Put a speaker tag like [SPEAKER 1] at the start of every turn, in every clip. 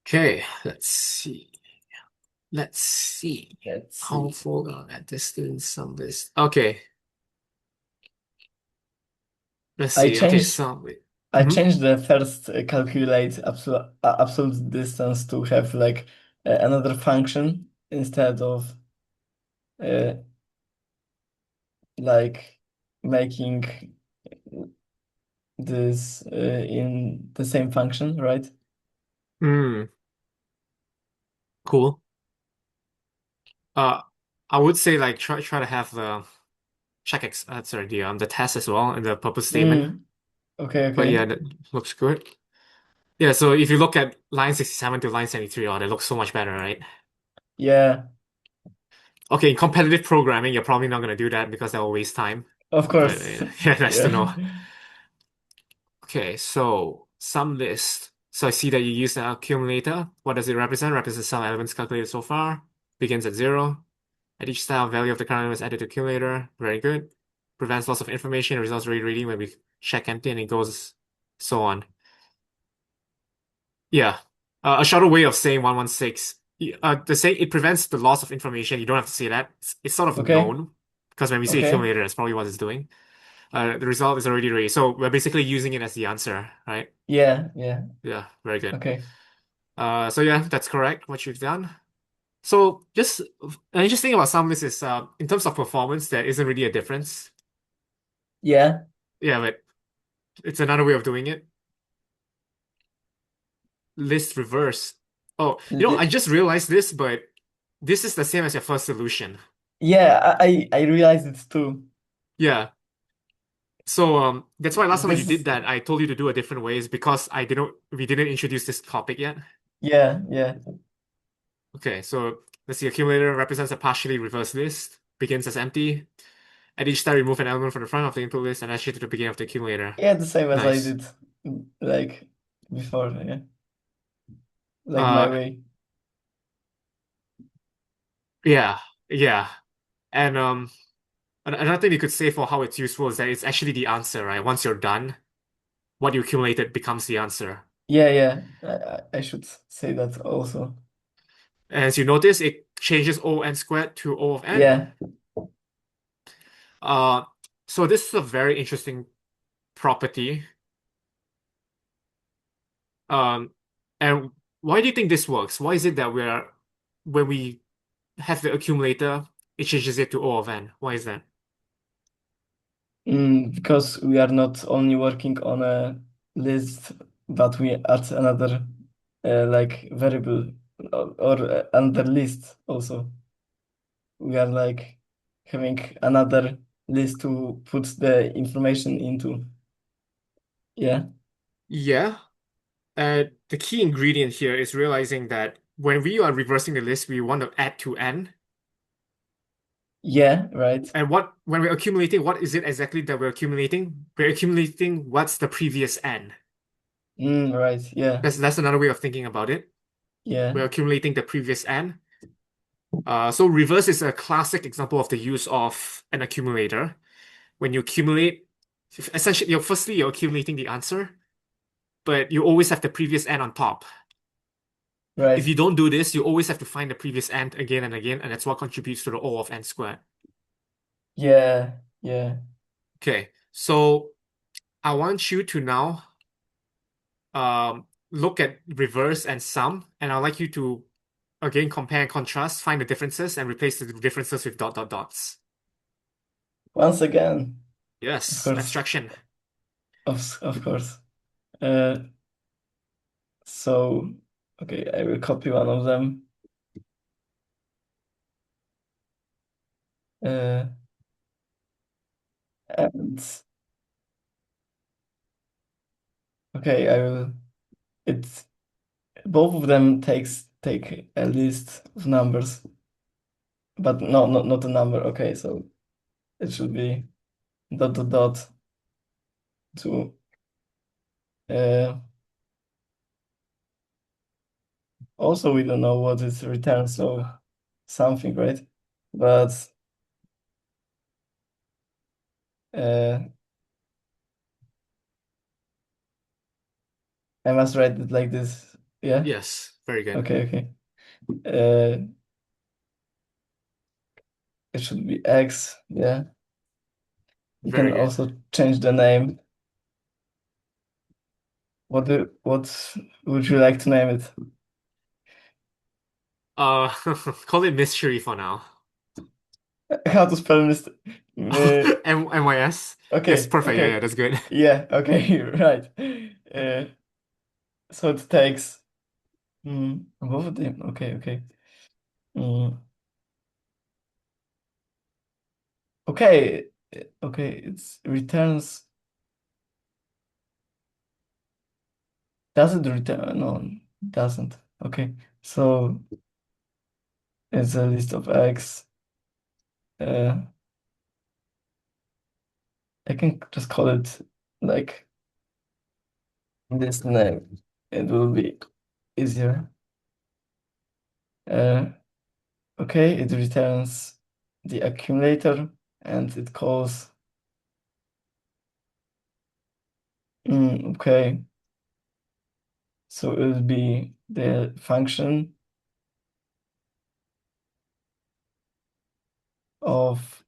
[SPEAKER 1] Okay, let's see. Let's see.
[SPEAKER 2] Let's
[SPEAKER 1] How
[SPEAKER 2] see.
[SPEAKER 1] far along at distance some this. Okay, let's
[SPEAKER 2] I
[SPEAKER 1] see. Okay,
[SPEAKER 2] changed
[SPEAKER 1] some.
[SPEAKER 2] I
[SPEAKER 1] Mhm.
[SPEAKER 2] changed the first calculate absolute distance to have like another function instead of uh, like making this in the same function, right?
[SPEAKER 1] Mm, cool. Uh, I would say like try to have the sorry, the test as well in the purpose statement.
[SPEAKER 2] Okay,
[SPEAKER 1] But
[SPEAKER 2] okay.
[SPEAKER 1] yeah, that looks good. Yeah, so if you look at line 67 to line 73, oh, that looks so much better, right?
[SPEAKER 2] Yeah,
[SPEAKER 1] Okay, in competitive programming, you're probably not going to do that because that will waste time.
[SPEAKER 2] of
[SPEAKER 1] But
[SPEAKER 2] course.
[SPEAKER 1] yeah, nice to
[SPEAKER 2] Yeah.
[SPEAKER 1] know. Okay, so sum list. So I see that you use the accumulator. What does it represent? Represents some elements calculated so far. Begins at zero. At each style, value of the current element is added to accumulator. Very good. Prevents loss of information. Results reading when we check empty and it goes so on. Yeah. A shorter way of saying 116. To say it prevents the loss of information, you don't have to say that. It's sort of
[SPEAKER 2] Okay,
[SPEAKER 1] known because when we say
[SPEAKER 2] okay.
[SPEAKER 1] accumulator, that's probably what it's doing. The result is already ready. So we're basically using it as the answer, right?
[SPEAKER 2] Yeah, yeah.
[SPEAKER 1] Yeah, very good.
[SPEAKER 2] Okay.
[SPEAKER 1] So yeah, that's correct, what you've done. So just an interesting thing about some of this is in terms of performance, there isn't really a difference.
[SPEAKER 2] Yeah.
[SPEAKER 1] Yeah, but it's another way of doing it. List reverse. Oh, I
[SPEAKER 2] Li-
[SPEAKER 1] just realized this, but this is the same as your first solution.
[SPEAKER 2] Yeah, I realized it too.
[SPEAKER 1] Yeah. So that's why last time when you
[SPEAKER 2] This
[SPEAKER 1] did
[SPEAKER 2] is
[SPEAKER 1] that, I told you to do a different way is because we didn't introduce this topic yet.
[SPEAKER 2] yeah, yeah.
[SPEAKER 1] Okay, so let's see, accumulator represents a partially reversed list, begins as empty. At each step, remove an element from the front of the input list and attach it to the beginning of the accumulator.
[SPEAKER 2] Yeah, the same as I
[SPEAKER 1] Nice.
[SPEAKER 2] did like before, yeah. Like my
[SPEAKER 1] Uh,
[SPEAKER 2] way.
[SPEAKER 1] yeah, yeah. And another thing you could say for how it's useful is that it's actually the answer, right? Once you're done, what you accumulated becomes the answer.
[SPEAKER 2] Yeah, yeah. I should say that also.
[SPEAKER 1] As you notice, it changes O n squared to O of n.
[SPEAKER 2] Yeah.
[SPEAKER 1] Uh, so this is a very interesting property. Um, and why do you think this works? Why is it that when we have the accumulator, it changes it to O of n? Why is that?
[SPEAKER 2] Because we are not only working on a list, but we add another like variable or another list also. We are like having another list to put the information into. Yeah.
[SPEAKER 1] Yeah. The key ingredient here is realizing that when we are reversing the list, we want to add to n.
[SPEAKER 2] Yeah, right.
[SPEAKER 1] And when we're accumulating, what is it exactly that we're accumulating? We're accumulating what's the previous n.
[SPEAKER 2] Right. Yeah.
[SPEAKER 1] That's another way of thinking about it.
[SPEAKER 2] Yeah.
[SPEAKER 1] We're accumulating the previous n. So reverse is a classic example of the use of an accumulator. When you accumulate, essentially, you're accumulating the answer, but you always have the previous n on top. If
[SPEAKER 2] Right.
[SPEAKER 1] you don't do this, you always have to find the previous n again and again, and that's what contributes to the O of n squared.
[SPEAKER 2] Yeah. Yeah.
[SPEAKER 1] Okay, so I want you to now look at reverse and sum, and I'd like you to again compare and contrast, find the differences, and replace the differences with dot dot dots.
[SPEAKER 2] Once again, of
[SPEAKER 1] Yes,
[SPEAKER 2] course.
[SPEAKER 1] abstraction.
[SPEAKER 2] Of course. Uh, so okay, I will copy one of them. Uh, and okay, I will. It's both of them take a list of numbers, but no, not a number. Okay, so it should be dot dot dot to. Uh, Also, we don't know what is return, so something, right? But uh, I must write it like this. Yeah.
[SPEAKER 1] Yes, very good.
[SPEAKER 2] Okay. Okay. Uh, it should be X. Yeah. You can
[SPEAKER 1] Very good.
[SPEAKER 2] also change the name. What would you like to name it?
[SPEAKER 1] Uh, call it mystery for now.
[SPEAKER 2] How to spell this?
[SPEAKER 1] MYS? Yes,
[SPEAKER 2] Okay.
[SPEAKER 1] perfect. Yeah, yeah,
[SPEAKER 2] Okay.
[SPEAKER 1] that's good.
[SPEAKER 2] Yeah. Okay. Right. Uh, so it takes. Both of them. Okay. Okay. Mm, okay. Okay. It's returns. Does it return? No, it doesn't. Okay. So it's a list of X. Uh, I can just call it like this name. It will be easier. Uh, okay, it returns the accumulator and it calls. Okay, so it will be the function of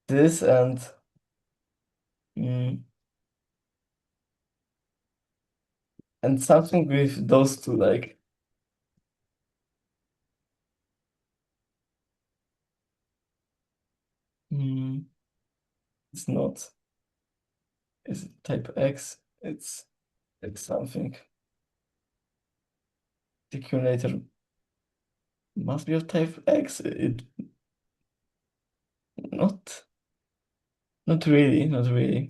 [SPEAKER 2] this mm, and something with those two like mm, it's not is it type X, it's something. The accumulator must be of type X. It not not really, not really.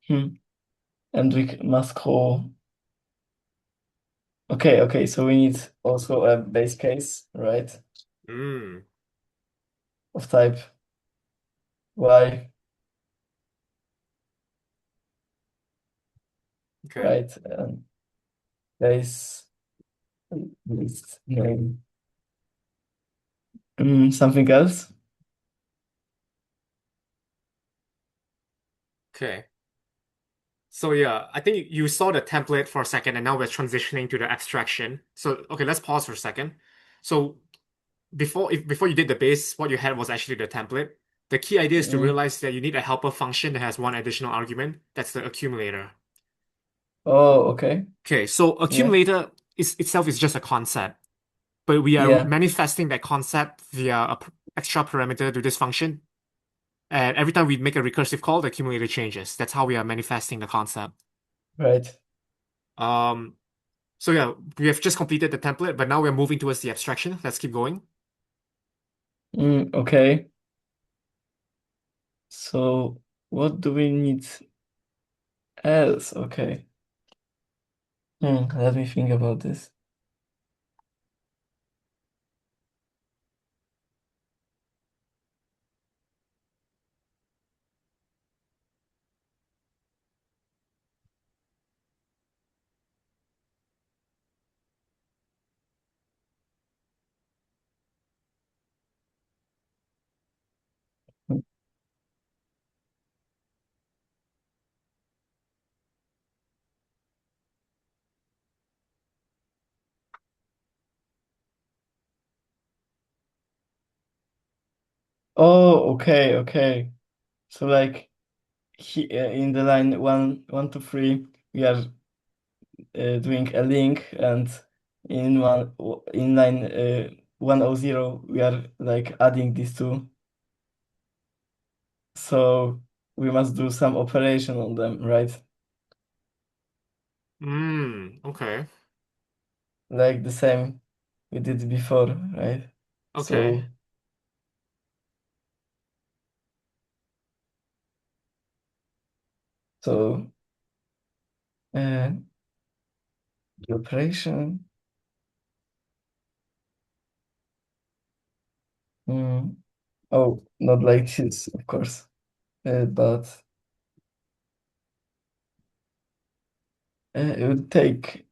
[SPEAKER 2] Hmm. And we must call. Okay, okay, so we need also a base case, right?
[SPEAKER 1] Mm,
[SPEAKER 2] Of type Y,
[SPEAKER 1] okay.
[SPEAKER 2] right? And base list name. Something else?
[SPEAKER 1] Okay. So yeah, I think you saw the template for a second, and now we're transitioning to the abstraction. So okay, let's pause for a second. So before you did the base, what you had was actually the template. The key idea is to
[SPEAKER 2] Mm.
[SPEAKER 1] realize that you need a helper function that has one additional argument. That's the accumulator.
[SPEAKER 2] Oh, okay.
[SPEAKER 1] Okay, so
[SPEAKER 2] Yeah,
[SPEAKER 1] accumulator is itself is just a concept, but we are
[SPEAKER 2] yeah,
[SPEAKER 1] manifesting that concept via a extra parameter to this function. And every time we make a recursive call, the accumulator changes. That's how we are manifesting the concept.
[SPEAKER 2] right.
[SPEAKER 1] Um, so yeah, we have just completed the template, but now we're moving towards the abstraction. Let's keep going.
[SPEAKER 2] Okay. So what do we need else? Okay. Let me think about this. Oh, okay, okay. So like in the line 1, 1 to 3, we are doing a link, and in line 100, we are like adding these two. So we must do some operation on them, right?
[SPEAKER 1] Okay.
[SPEAKER 2] Like the same we did before, right?
[SPEAKER 1] Okay.
[SPEAKER 2] So so uh, the operation. mm, oh, not like this, of course, but it would take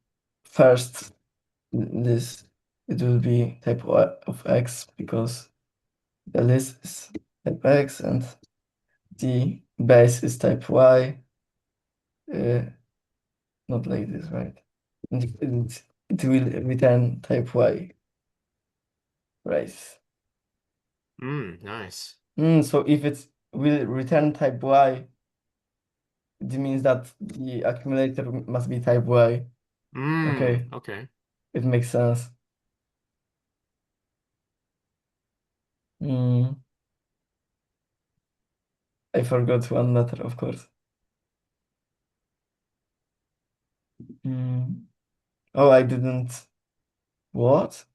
[SPEAKER 2] first this. It will be type of X because the list is type X and the base is type Y. Uh, Not like this, right? It will return type Y, right?
[SPEAKER 1] Nice.
[SPEAKER 2] So if it will return type Y, it means that the accumulator must be type Y. Okay,
[SPEAKER 1] Okay.
[SPEAKER 2] it makes sense. Mm, I forgot one letter, of course. Mm. Oh, I didn't. What?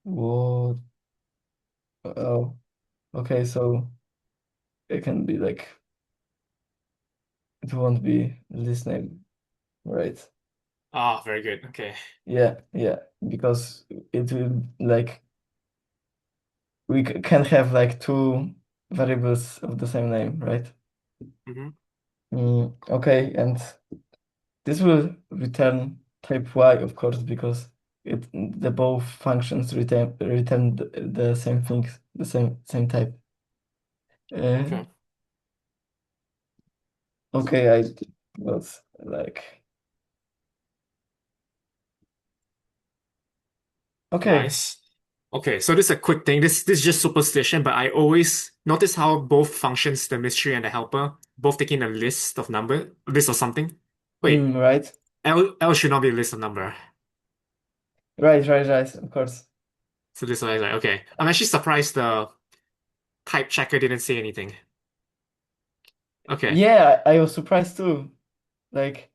[SPEAKER 2] What? Oh, okay, so it can be like, it won't be this name, right?
[SPEAKER 1] Ah, very good. Okay.
[SPEAKER 2] Yeah, yeah, because it will like, we can have like two variables of the same name, right?
[SPEAKER 1] hmm
[SPEAKER 2] Okay, and this will return type Y, of course, because the both functions return the same things, the same type. Uh,
[SPEAKER 1] Okay.
[SPEAKER 2] okay, I was like, okay.
[SPEAKER 1] Nice. Okay, so this is a quick thing. This is just superstition, but I always notice how both functions, the mystery and the helper, both taking a list of something. Wait,
[SPEAKER 2] Right,
[SPEAKER 1] L should not be a list of number.
[SPEAKER 2] right, of course.
[SPEAKER 1] So this one is like, okay. I'm actually surprised the type checker didn't say anything. Okay.
[SPEAKER 2] Yeah, I was surprised too. Like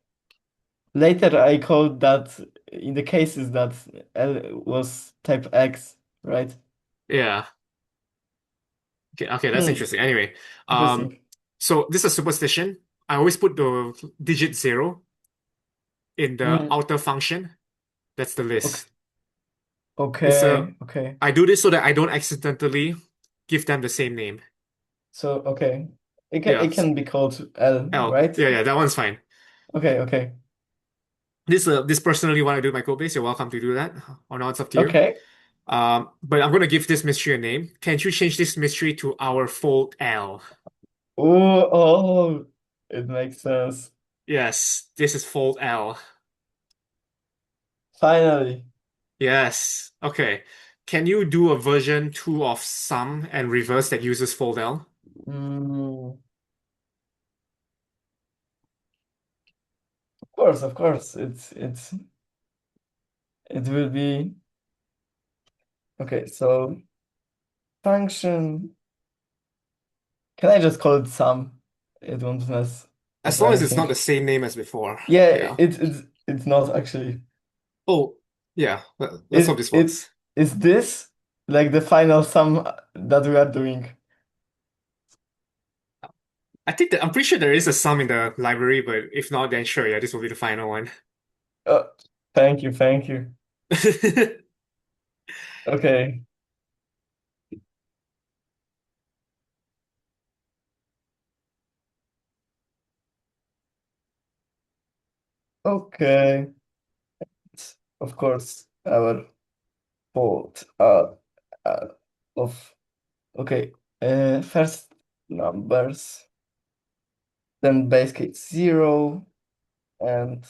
[SPEAKER 2] later, I called that in the cases that L was type X, right?
[SPEAKER 1] Yeah. Okay, that's
[SPEAKER 2] Hmm,
[SPEAKER 1] interesting. Anyway, um,
[SPEAKER 2] interesting.
[SPEAKER 1] so this is a superstition. I always put the digit zero in the
[SPEAKER 2] Hmm,
[SPEAKER 1] outer function. That's the
[SPEAKER 2] okay,
[SPEAKER 1] list. This
[SPEAKER 2] okay.
[SPEAKER 1] I do this so that I don't accidentally give them the same name.
[SPEAKER 2] So okay,
[SPEAKER 1] Yeah,
[SPEAKER 2] it can be called L,
[SPEAKER 1] L.
[SPEAKER 2] right?
[SPEAKER 1] Yeah, that one's fine.
[SPEAKER 2] Okay,
[SPEAKER 1] This personally want to do my code base, you're welcome to do that. Or not, it's up to you.
[SPEAKER 2] okay.
[SPEAKER 1] But I'm gonna give this mystery a name. Can't you change this mystery to our fold L?
[SPEAKER 2] Oh, it makes sense.
[SPEAKER 1] Yes, this is fold L.
[SPEAKER 2] Finally.
[SPEAKER 1] Yes. Okay. Can you do a version 2 of sum and reverse that uses fold L?
[SPEAKER 2] Mm, of course. It will be okay. So function. Can I just call it sum? It won't mess
[SPEAKER 1] As
[SPEAKER 2] up
[SPEAKER 1] long as it's not
[SPEAKER 2] anything.
[SPEAKER 1] the same name as before.
[SPEAKER 2] Yeah,
[SPEAKER 1] Yeah.
[SPEAKER 2] it's not actually.
[SPEAKER 1] Oh, yeah. Let's hope
[SPEAKER 2] It
[SPEAKER 1] this
[SPEAKER 2] it
[SPEAKER 1] works.
[SPEAKER 2] is this like the final sum that we are doing.
[SPEAKER 1] I'm pretty sure there is a sum in the library, but if not, then sure, yeah, this will be the final one.
[SPEAKER 2] Oh, thank you. Okay, okay. It's, of course, our fault. Uh, of okay. First numbers, then base case 0, and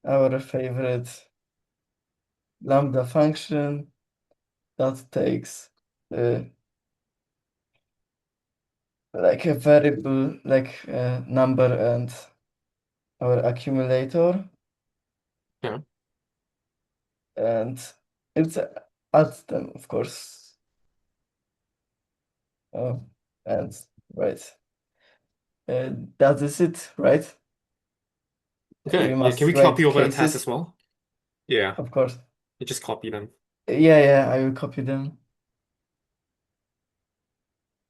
[SPEAKER 2] our favorite lambda function that takes uh, like a variable, like a number and our accumulator,
[SPEAKER 1] Yeah.
[SPEAKER 2] and it's adds them, of course. Oh, and right. Uh, that is it, right? We
[SPEAKER 1] Okay. Yeah, can
[SPEAKER 2] must
[SPEAKER 1] we copy
[SPEAKER 2] write
[SPEAKER 1] over the task
[SPEAKER 2] cases,
[SPEAKER 1] as well? Yeah,
[SPEAKER 2] of course.
[SPEAKER 1] you just copy them.
[SPEAKER 2] Yeah, I will copy them.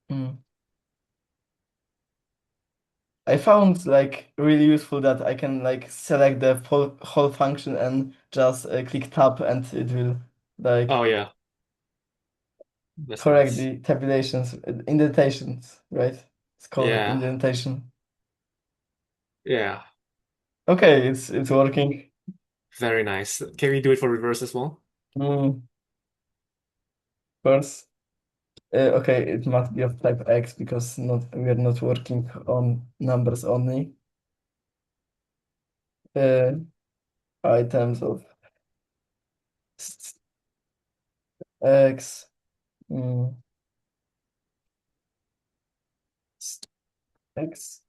[SPEAKER 2] Mm. I found like really useful that I can like select the whole function and just click tab and it will
[SPEAKER 1] Oh
[SPEAKER 2] like
[SPEAKER 1] yeah, that's
[SPEAKER 2] correct
[SPEAKER 1] nice.
[SPEAKER 2] the tabulations, indentations, right? It's called
[SPEAKER 1] Yeah,
[SPEAKER 2] indentation.
[SPEAKER 1] yeah,
[SPEAKER 2] Okay, it's working.
[SPEAKER 1] very nice. Can we do it for reverse as well?
[SPEAKER 2] Of course. Okay, it must be of type X because not we are not working on numbers only. Uh, items of X. mm, X.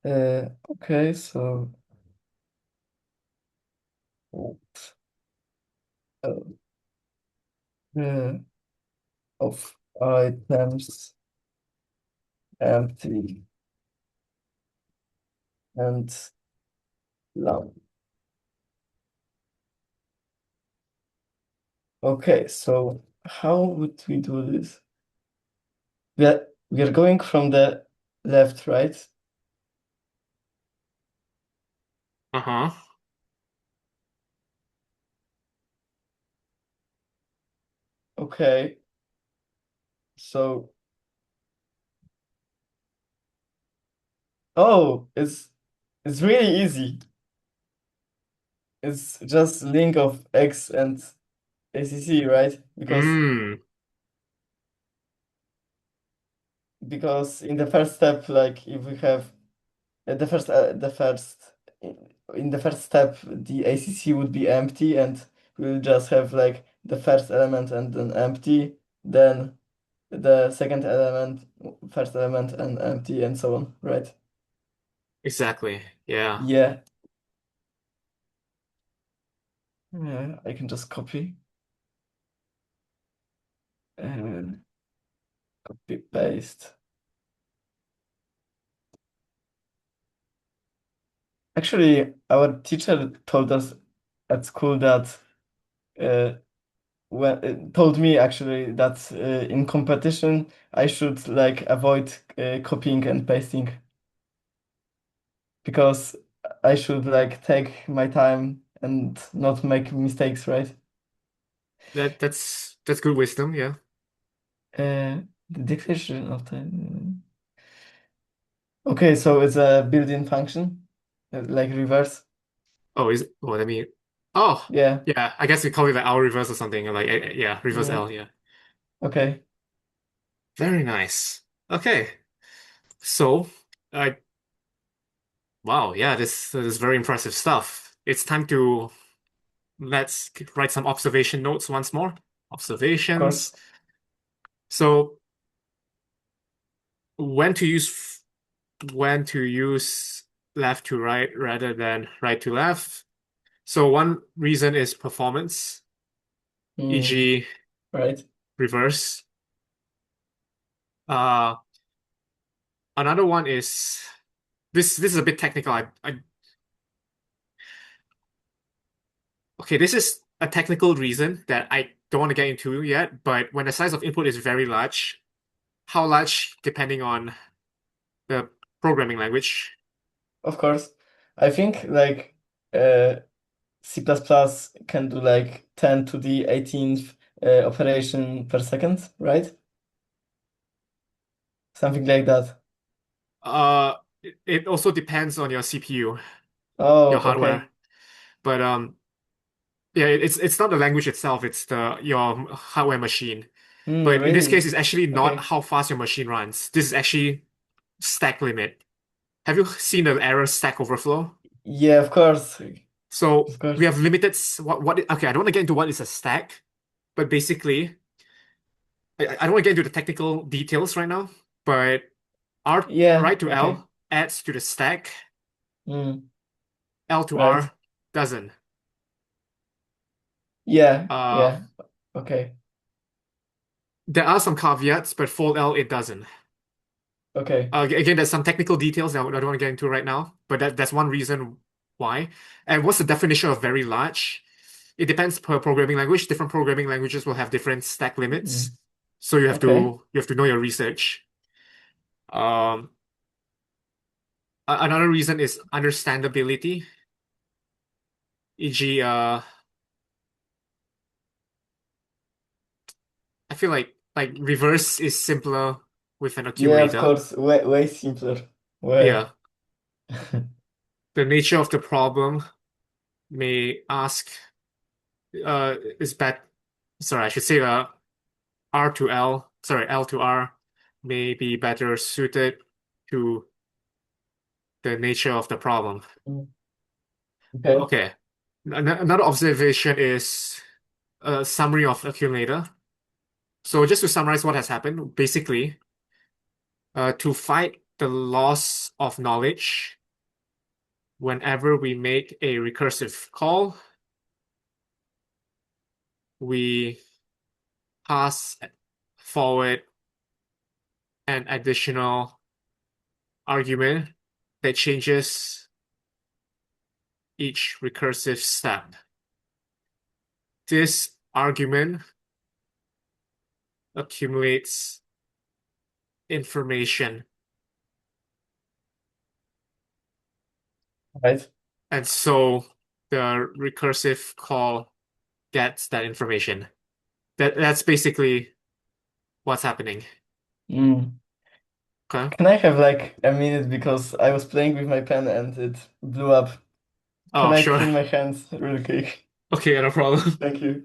[SPEAKER 2] Okay, so uh, uh, of items empty and long. Okay, so how would we do this? We are going from the left, right?
[SPEAKER 1] Uh-huh.
[SPEAKER 2] Okay, so oh, it's really easy. It's just link of X and ACC, right?
[SPEAKER 1] Mm,
[SPEAKER 2] Because in the first step, like if we have in the first step, the ACC would be empty, and we'll just have like the first element and then empty, then the second element, first element and empty, and so on, right?
[SPEAKER 1] exactly. Yeah.
[SPEAKER 2] Yeah. Yeah, I can just copy and copy paste. Actually, our teacher told us at school that uh, told me actually that in competition I should like avoid copying and pasting because I should like take my time and not make mistakes, right?
[SPEAKER 1] That's good wisdom, yeah.
[SPEAKER 2] The declaration of the okay, so it's a built-in function like reverse.
[SPEAKER 1] Oh, is it? What I mean. Oh,
[SPEAKER 2] Yeah,
[SPEAKER 1] yeah. I guess we call it like L reverse or something. Like yeah, reverse
[SPEAKER 2] yeah.
[SPEAKER 1] L, yeah.
[SPEAKER 2] Okay,
[SPEAKER 1] Very nice. Okay. So, uh wow, yeah, this is very impressive stuff. It's time to let's write some observation notes once more.
[SPEAKER 2] of course.
[SPEAKER 1] Observations. So, when to use when to use left to right rather than right to left. So one reason is performance,
[SPEAKER 2] Mm,
[SPEAKER 1] e.g.
[SPEAKER 2] right.
[SPEAKER 1] reverse. Uh, Another one is this is a bit technical. Okay, this is a technical reason that I don't want to get into yet, but when the size of input is very large, how large depending on the programming language?
[SPEAKER 2] Of course. I think like uh C++ can do like 10 to the 18th operation per second, right? Something like that.
[SPEAKER 1] It also depends on your CPU,
[SPEAKER 2] Oh,
[SPEAKER 1] your hardware.
[SPEAKER 2] okay.
[SPEAKER 1] But yeah, it's not the language itself, it's the your hardware machine. But in this case,
[SPEAKER 2] Really?
[SPEAKER 1] it's actually not
[SPEAKER 2] Okay.
[SPEAKER 1] how fast your machine runs. This is actually stack limit. Have you seen the error stack overflow?
[SPEAKER 2] Yeah, of course.
[SPEAKER 1] So
[SPEAKER 2] Of
[SPEAKER 1] we
[SPEAKER 2] course.
[SPEAKER 1] have limited okay, I don't want to get into what is a stack, but basically I don't want to get into the technical details right now, but R
[SPEAKER 2] Yeah,
[SPEAKER 1] right to
[SPEAKER 2] okay.
[SPEAKER 1] L adds to the stack,
[SPEAKER 2] Mm,
[SPEAKER 1] L to
[SPEAKER 2] right.
[SPEAKER 1] R doesn't.
[SPEAKER 2] Yeah,
[SPEAKER 1] Uh
[SPEAKER 2] yeah. Okay.
[SPEAKER 1] there are some caveats, but fold L it doesn't.
[SPEAKER 2] Okay.
[SPEAKER 1] Again, there's some technical details that I don't want to get into right now, but that's one reason why. And what's the definition of very large? It depends per programming language. Different programming languages will have different stack limits,
[SPEAKER 2] Mm,
[SPEAKER 1] so
[SPEAKER 2] okay.
[SPEAKER 1] you have to know your research. Um, Another reason is understandability, e.g., I feel like reverse is simpler with an
[SPEAKER 2] Yeah, of
[SPEAKER 1] accumulator.
[SPEAKER 2] course. Way simpler. Way.
[SPEAKER 1] Yeah, the nature of the problem may ask. is bet sorry, I should say R to L, sorry, L to R may be better suited to the nature of the problem.
[SPEAKER 2] Mm. Okay.
[SPEAKER 1] Okay. Another observation is a summary of accumulator. So just to summarize what has happened, basically, to fight the loss of knowledge, whenever we make a recursive call, we pass forward an additional argument that changes each recursive step. This argument accumulates information,
[SPEAKER 2] Right.
[SPEAKER 1] and so the recursive call gets that information. That's basically what's happening.
[SPEAKER 2] Mm.
[SPEAKER 1] Okay.
[SPEAKER 2] Can I have like a minute because I was playing with my pen and it blew up. Can
[SPEAKER 1] Oh,
[SPEAKER 2] I
[SPEAKER 1] sure.
[SPEAKER 2] clean my hands real quick?
[SPEAKER 1] Okay, no problem.
[SPEAKER 2] Thank you.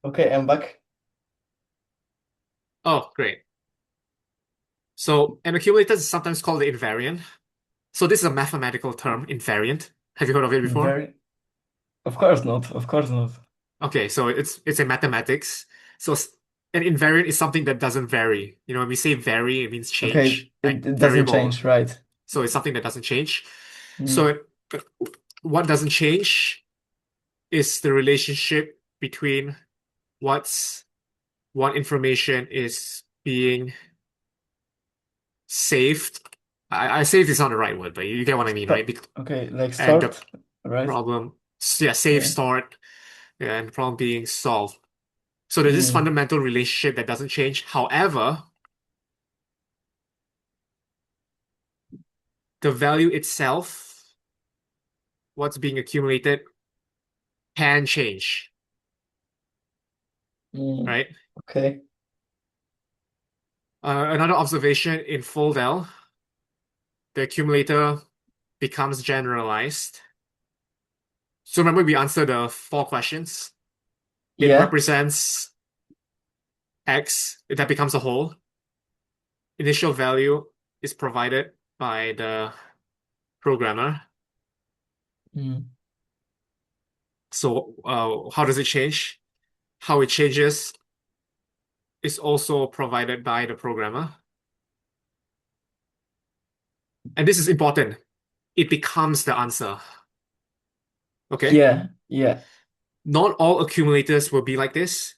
[SPEAKER 2] Okay, I'm back.
[SPEAKER 1] Oh, great. So an accumulator is sometimes called the invariant. So this is a mathematical term, invariant. Have you heard of it before?
[SPEAKER 2] Very, of course not. Of course not.
[SPEAKER 1] Okay, so it's in mathematics. So an invariant is something that doesn't vary. You know, when we say vary, it means
[SPEAKER 2] Okay,
[SPEAKER 1] change, like
[SPEAKER 2] it doesn't
[SPEAKER 1] variable.
[SPEAKER 2] change, right?
[SPEAKER 1] So it's something that doesn't change. So
[SPEAKER 2] Mm.
[SPEAKER 1] what doesn't change is the relationship between what's what information is being saved. I saved is not the right word, but you get what I mean, right?
[SPEAKER 2] Okay, like
[SPEAKER 1] And the
[SPEAKER 2] start, right?
[SPEAKER 1] problem, yeah, save,
[SPEAKER 2] Yeah.
[SPEAKER 1] stored, yeah, and the problem being solved. So there's this
[SPEAKER 2] Mm.
[SPEAKER 1] fundamental relationship that doesn't change. However, the value itself, what's being accumulated, can change,
[SPEAKER 2] Mm.
[SPEAKER 1] right?
[SPEAKER 2] Okay.
[SPEAKER 1] Another observation in foldl, the accumulator becomes generalized. So remember we answered the four questions. It
[SPEAKER 2] Yeah.
[SPEAKER 1] represents X, that becomes a whole. Initial value is provided by the programmer.
[SPEAKER 2] Mm.
[SPEAKER 1] So how does it change? How it changes is also provided by the programmer. And this is important. It becomes the answer. Okay?
[SPEAKER 2] Yeah. Yeah.
[SPEAKER 1] Not all accumulators will be like this.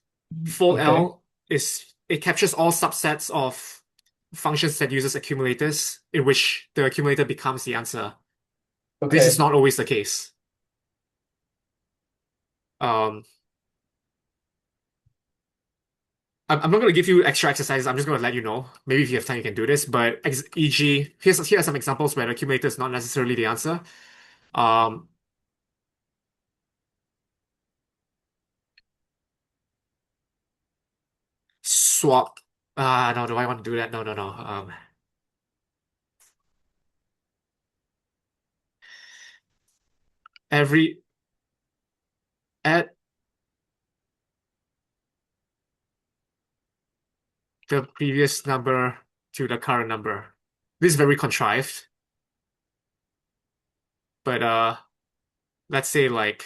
[SPEAKER 1] Fold
[SPEAKER 2] Okay.
[SPEAKER 1] L is it captures all subsets of functions that uses accumulators in which the accumulator becomes the answer. This is
[SPEAKER 2] Okay.
[SPEAKER 1] not always the case. Um, I'm not going to give you extra exercises. I'm just going to let you know. Maybe if you have time, you can do this. But ex e.g., here are some examples where the accumulator is not necessarily the answer. Um, swap. No, do I want to do that? No, no, no. Every add the previous number to the current number. This is very contrived, but let's say like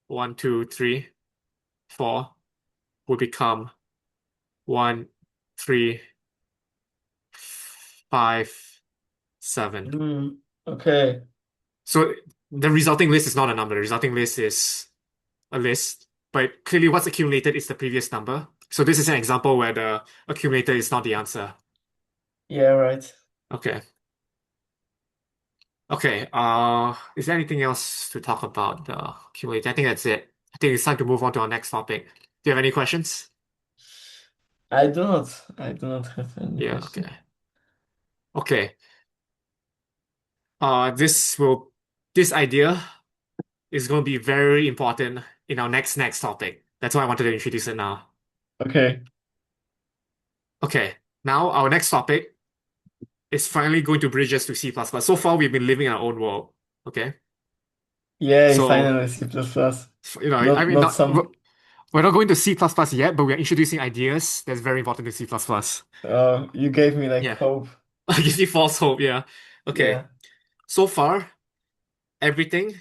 [SPEAKER 1] one, two, three, four would become one, three, five, seven.
[SPEAKER 2] Mm. Okay.
[SPEAKER 1] So the resulting list is not a number. The resulting list is a list, but clearly what's accumulated is the previous number. So this is an example where the accumulator is not the answer.
[SPEAKER 2] Yeah, right.
[SPEAKER 1] Okay. Okay, is there anything else to talk about the accumulator? I think that's it. I think it's time to move on to our next topic. Do you have any questions?
[SPEAKER 2] I do not have any
[SPEAKER 1] Yeah,
[SPEAKER 2] question.
[SPEAKER 1] okay. Okay. This will this idea is going to be very important in our next topic. That's why I wanted to introduce it now.
[SPEAKER 2] Okay.
[SPEAKER 1] Okay, now our next topic is finally going to bridge us to C++. So far, we've been living in our own world. Okay,
[SPEAKER 2] Yay,
[SPEAKER 1] so
[SPEAKER 2] finally C++. plus plus.
[SPEAKER 1] I mean,
[SPEAKER 2] Not some,
[SPEAKER 1] we're not going to C++ yet, but we're introducing ideas that's very important to C++.
[SPEAKER 2] you gave me like
[SPEAKER 1] Yeah,
[SPEAKER 2] hope.
[SPEAKER 1] I gives you false hope. Yeah. Okay.
[SPEAKER 2] Yeah.
[SPEAKER 1] So far, everything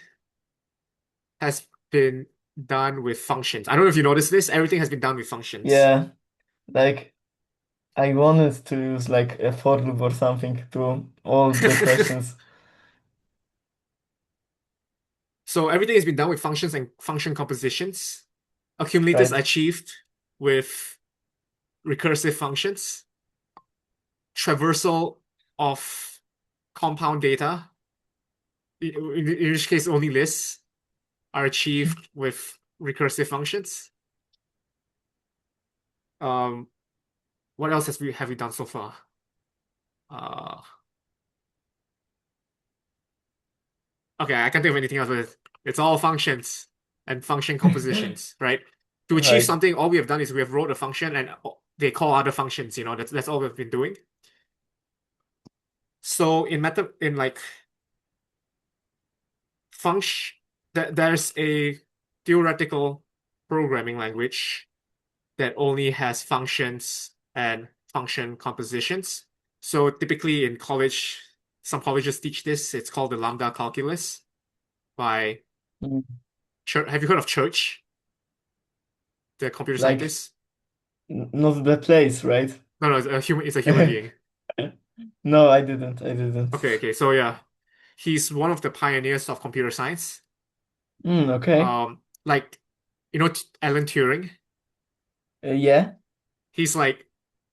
[SPEAKER 1] has been done with functions. I don't know if you noticed this. Everything has been done with functions.
[SPEAKER 2] Yeah. Like I wanted to use like a for loop or something to all the questions.
[SPEAKER 1] So everything has been done with functions and function compositions. Accumulators
[SPEAKER 2] Right.
[SPEAKER 1] achieved with recursive functions. Traversal of compound data, in which case only lists, are achieved with recursive functions. Um, what else have we done so far? Uh, okay, I can't think of anything else, but it's all functions and function compositions, right? To achieve
[SPEAKER 2] Right.
[SPEAKER 1] something, all we have done is we have wrote a function and they call other functions, that's all we've been doing. So in like function, there's a theoretical programming language that only has functions and function compositions. So typically in college, some colleges teach this. It's called the lambda calculus by
[SPEAKER 2] Mm.
[SPEAKER 1] Church. Have you heard of Church, the computer
[SPEAKER 2] Like
[SPEAKER 1] scientist?
[SPEAKER 2] not the place, right?
[SPEAKER 1] No, no, it's a human. It's a human being.
[SPEAKER 2] No, I didn't. I didn't.
[SPEAKER 1] Okay, okay. So yeah, he's one of the pioneers of computer science.
[SPEAKER 2] Okay.
[SPEAKER 1] Like Alan Turing.
[SPEAKER 2] Yeah.
[SPEAKER 1] He's like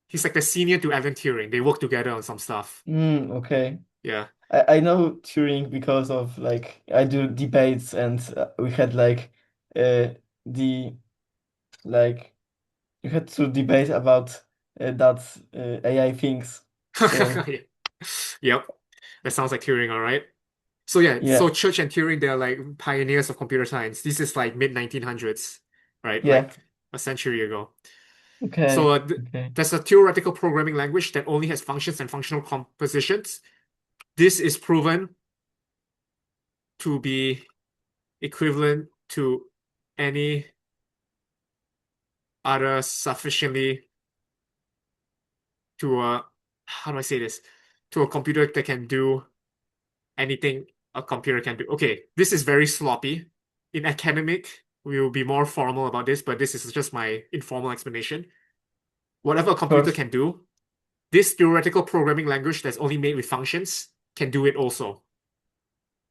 [SPEAKER 1] he's like the senior to Alan Turing. They work together on some stuff.
[SPEAKER 2] Okay.
[SPEAKER 1] Yeah.
[SPEAKER 2] I know Turing because of like I do debates and we had like the like you had to debate about that AI things. So
[SPEAKER 1] Yep. That sounds like Turing, all right. So yeah, so
[SPEAKER 2] yeah,
[SPEAKER 1] Church and Turing, they're like pioneers of computer science. This is like mid 1900s, right?
[SPEAKER 2] yeah.
[SPEAKER 1] Like a century ago. So
[SPEAKER 2] Okay. Okay.
[SPEAKER 1] there's a theoretical programming language that only has functions and functional compositions. This is proven to be equivalent to any other sufficiently to a, how do I say this? To a computer that can do anything a computer can do. Okay, this is very sloppy. In academic, we will be more formal about this, but this is just my informal explanation. Whatever a
[SPEAKER 2] Of
[SPEAKER 1] computer
[SPEAKER 2] course.
[SPEAKER 1] can do, this theoretical programming language that's only made with functions can do it also.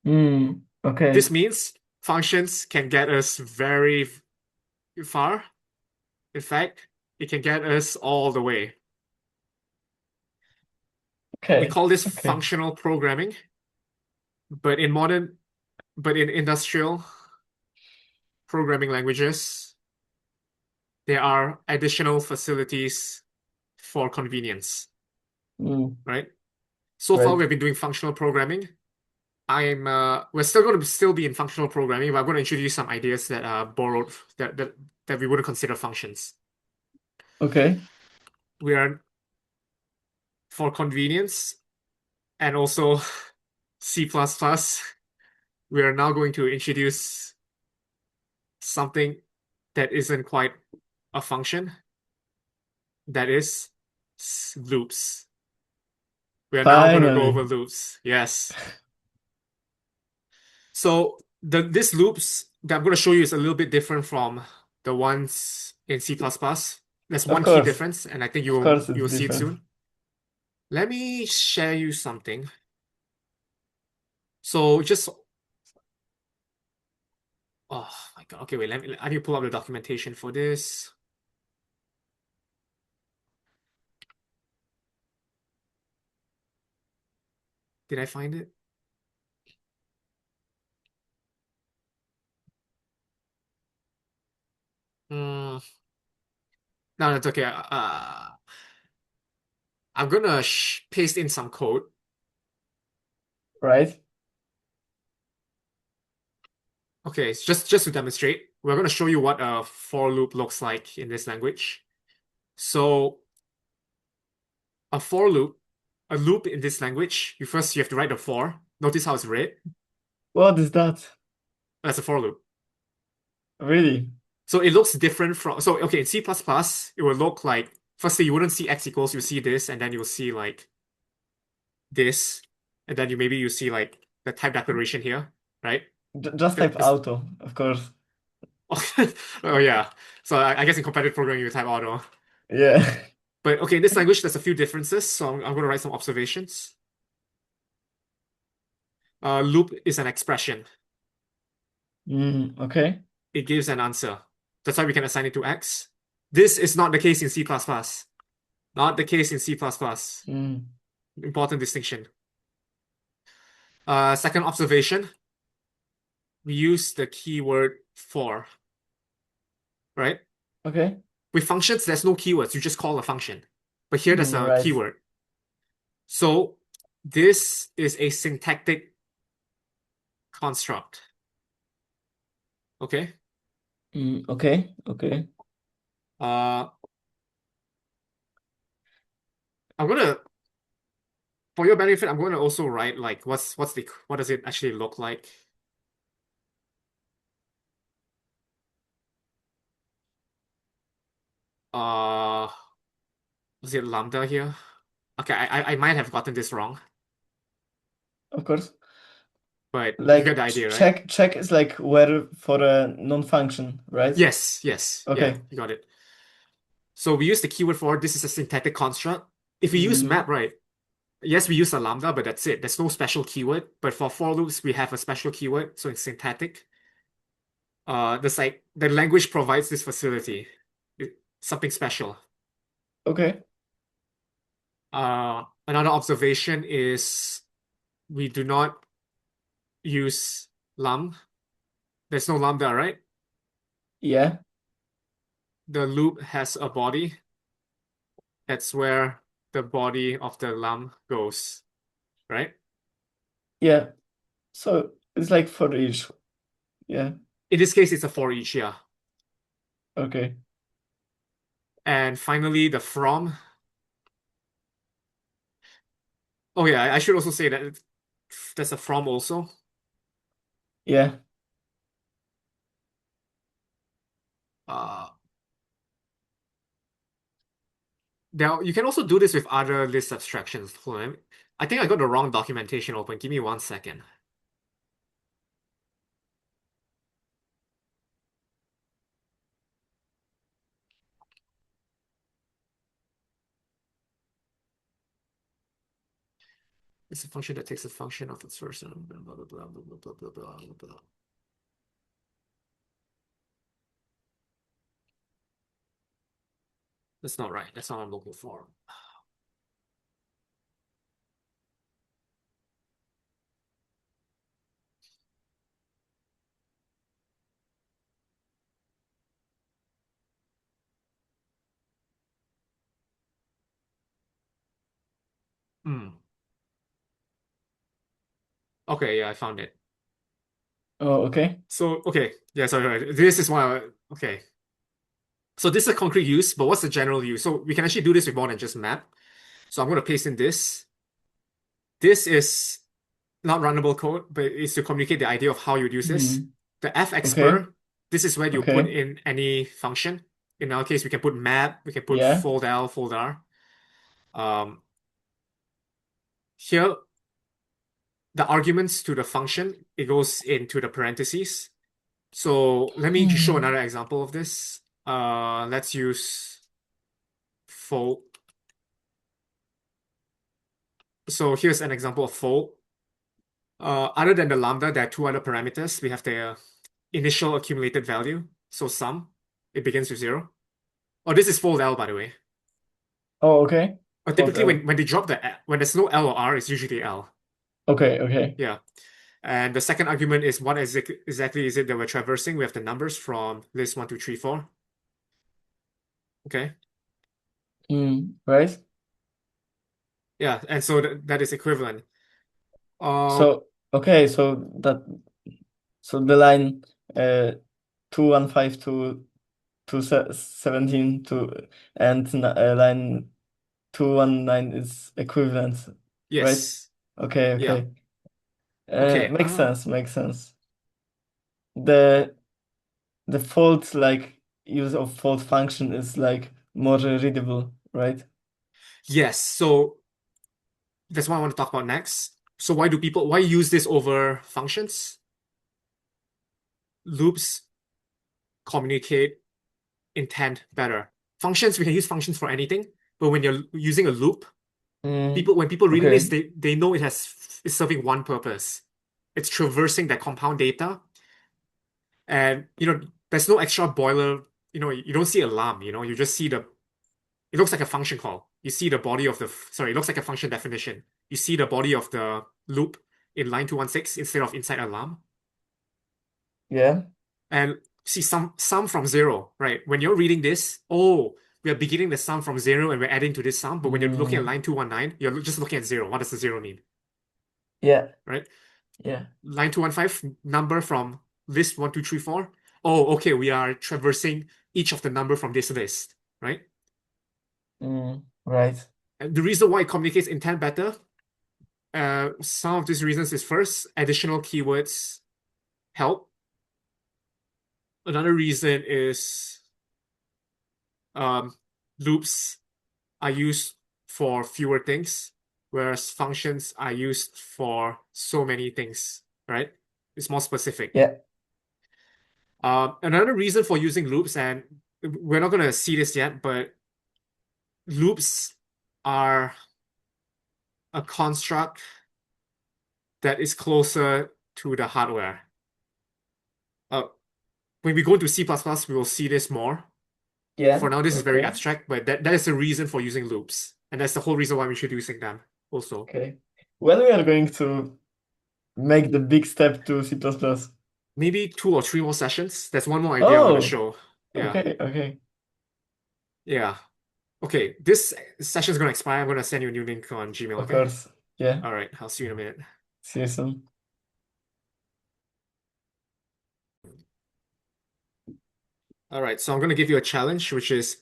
[SPEAKER 1] This
[SPEAKER 2] Okay.
[SPEAKER 1] means functions can get us very far. In fact, it can get us all the way. We
[SPEAKER 2] Okay.
[SPEAKER 1] call this
[SPEAKER 2] Okay.
[SPEAKER 1] functional programming, but in industrial programming languages, there are additional facilities for convenience,
[SPEAKER 2] Mm,
[SPEAKER 1] right? So far,
[SPEAKER 2] right.
[SPEAKER 1] we've been doing functional programming. We're still going to still be in functional programming, but I'm going to introduce some ideas that are borrowed that we wouldn't consider functions.
[SPEAKER 2] Okay.
[SPEAKER 1] We are for convenience and also C++, we are now going to introduce something that isn't quite a function, that is loops. We are now going to go over
[SPEAKER 2] Finally.
[SPEAKER 1] loops. Yes. So this loops that I'm going to show you is a little bit different from the ones in C++. There's
[SPEAKER 2] Of
[SPEAKER 1] one key
[SPEAKER 2] course.
[SPEAKER 1] difference, and I think
[SPEAKER 2] Of course it's
[SPEAKER 1] you'll see it
[SPEAKER 2] different.
[SPEAKER 1] soon. Let me share you something. So just oh my God. Okay, wait, I need to pull up the documentation for this. Did I find it? No, that's okay. I'm gonna sh paste in some code.
[SPEAKER 2] right?
[SPEAKER 1] Okay, it's just to demonstrate, we're gonna show you what a for loop looks like in this language. So a for loop, a loop in this language, you have to write the for. Notice how it's red.
[SPEAKER 2] What is that?
[SPEAKER 1] That's a for loop.
[SPEAKER 2] Really?
[SPEAKER 1] So it looks different from so okay, in C++, it will look like firstly you wouldn't see x equals, you see this, and then you'll see like this, and then you see like the type declaration here, right?
[SPEAKER 2] Just type
[SPEAKER 1] It's,
[SPEAKER 2] auto, of course.
[SPEAKER 1] oh yeah. So I guess in competitive programming you type auto.
[SPEAKER 2] Yeah.
[SPEAKER 1] But okay, in this language there's a few differences, so I'm gonna write some observations. Loop is an expression.
[SPEAKER 2] Okay.
[SPEAKER 1] It gives an answer. That's why we can assign it to x. This is not the case in C++. Not the case in C++.
[SPEAKER 2] Mm,
[SPEAKER 1] Important distinction. Second observation, we use the keyword for, right?
[SPEAKER 2] okay.
[SPEAKER 1] With functions, there's no keywords. You just call a function. But here there's a
[SPEAKER 2] Right.
[SPEAKER 1] keyword. So this is a syntactic construct. Okay?
[SPEAKER 2] Okay. Okay.
[SPEAKER 1] Uh, I'm gonna, for your benefit, I'm gonna also write like what does it actually look like? Uh, was it lambda here? Okay, I might have gotten this wrong,
[SPEAKER 2] Of course.
[SPEAKER 1] but you get
[SPEAKER 2] Like
[SPEAKER 1] the idea, right?
[SPEAKER 2] check is like where for a non-function, right?
[SPEAKER 1] Yeah,
[SPEAKER 2] Okay.
[SPEAKER 1] you got it. So we use the keyword for this is a syntactic construct. If we use
[SPEAKER 2] Mm,
[SPEAKER 1] map, right? Yes, we use a lambda, but that's it. There's no special keyword. But for loops, we have a special keyword, so it's syntactic. There's like the language provides this facility, something special.
[SPEAKER 2] okay.
[SPEAKER 1] Another observation is we do not use lam. There's no lambda, right?
[SPEAKER 2] Yeah.
[SPEAKER 1] The loop has a body. That's where the body of the lam goes, right?
[SPEAKER 2] Yeah. So it's like for each. Yeah.
[SPEAKER 1] In this case, it's a for each, yeah.
[SPEAKER 2] Okay.
[SPEAKER 1] And finally, the from. Oh yeah, I should also say that there's a from also.
[SPEAKER 2] Yeah.
[SPEAKER 1] Uh, Now you can also do this with other list abstractions. Hold on. I think I got the wrong documentation open. Give me 1 second. It's a function that takes a function of its first and blah blah blah blah blah blah blah blah blah blah. That's not right. That's not what I'm looking for. Hmm. Okay, yeah, I found it.
[SPEAKER 2] Oh, okay.
[SPEAKER 1] So okay, yeah, sorry. This is why. Okay, so this is a concrete use, but what's the general use? So we can actually do this with more than just map. So I'm going to paste in this. This is not runnable code, but it's to communicate the idea of how you'd use this.
[SPEAKER 2] Mm,
[SPEAKER 1] The
[SPEAKER 2] okay.
[SPEAKER 1] fexpr, this is where you put
[SPEAKER 2] Okay.
[SPEAKER 1] in any function. In our case, we can put map, we can put
[SPEAKER 2] Yeah.
[SPEAKER 1] foldl, foldr. Um, Here, the arguments to the function, it goes into the parentheses. So let me just show
[SPEAKER 2] Mm,
[SPEAKER 1] another example of this. Let's use fold. So here's an example of fold. Other than the lambda, there are two other parameters. We have the initial accumulated value, so sum. It begins with 0. Oh, this is fold L, by the way.
[SPEAKER 2] oh, okay. Fold
[SPEAKER 1] Typically,
[SPEAKER 2] L.
[SPEAKER 1] when they drop when there's no L or R, it's usually L.
[SPEAKER 2] Okay. Okay.
[SPEAKER 1] Yeah. And the second argument is what exactly is it that we're traversing? We have the numbers from list 1, 2, 3, 4. Okay.
[SPEAKER 2] Right?
[SPEAKER 1] Yeah, and so that is equivalent. Um,
[SPEAKER 2] So okay, so the line 215 to 17 to and line 219 is equivalent, right?
[SPEAKER 1] yes.
[SPEAKER 2] Okay,
[SPEAKER 1] Yeah.
[SPEAKER 2] okay.
[SPEAKER 1] Okay.
[SPEAKER 2] Makes sense, makes sense. The the fold like use of fold function is like more readable, right?
[SPEAKER 1] Yes. So that's what I want to talk about next. So why use this over functions? Loops communicate intent better. Functions, we can use functions for anything, but when you're using a loop, when people reading this,
[SPEAKER 2] Okay.
[SPEAKER 1] they know it's serving one purpose. It's traversing that compound data, and there's no extra boiler. You don't see alarm. You just see the. It looks like a function call. You see the body of the. Sorry, it looks like a function definition. You see the body of the loop in line 216 instead of inside alarm,
[SPEAKER 2] Yeah.
[SPEAKER 1] and see sum from zero. Right, when you're reading this, oh, we are beginning the sum from zero and we're adding to this sum. But when you're looking at
[SPEAKER 2] Mm,
[SPEAKER 1] line 219, you're just looking at zero. What does the zero mean?
[SPEAKER 2] yeah.
[SPEAKER 1] Right?
[SPEAKER 2] Yeah.
[SPEAKER 1] Line 215, number from list 1, 2, 3, 4. Oh, okay, we are traversing each of the number from this list, right?
[SPEAKER 2] Right.
[SPEAKER 1] And the reason why it communicates intent better, some of these reasons is first, additional keywords help. Another reason is um, loops are used for fewer things, whereas functions are used for so many things, right? It's more specific.
[SPEAKER 2] Yeah.
[SPEAKER 1] Another reason for using loops, and we're not going to see this yet, but loops are a construct that is closer to the hardware. Uh, when we go into C++, we will see this more.
[SPEAKER 2] Yeah.
[SPEAKER 1] For now, this is very
[SPEAKER 2] Okay.
[SPEAKER 1] abstract, but that is the reason for using loops. And that's the whole reason why we're introducing them also.
[SPEAKER 2] Okay. When we are going to make the big step to C++?
[SPEAKER 1] Maybe 2 or 3 more sessions. There's one more idea I want to
[SPEAKER 2] Oh,
[SPEAKER 1] show. Yeah.
[SPEAKER 2] okay, okay.
[SPEAKER 1] Yeah. Okay. This session is going to expire. I'm going to send you a new link on Gmail,
[SPEAKER 2] Of
[SPEAKER 1] okay?
[SPEAKER 2] course. Yeah.
[SPEAKER 1] All right. I'll see you in a minute.
[SPEAKER 2] See you soon.
[SPEAKER 1] All right. So I'm going to give you a challenge, which is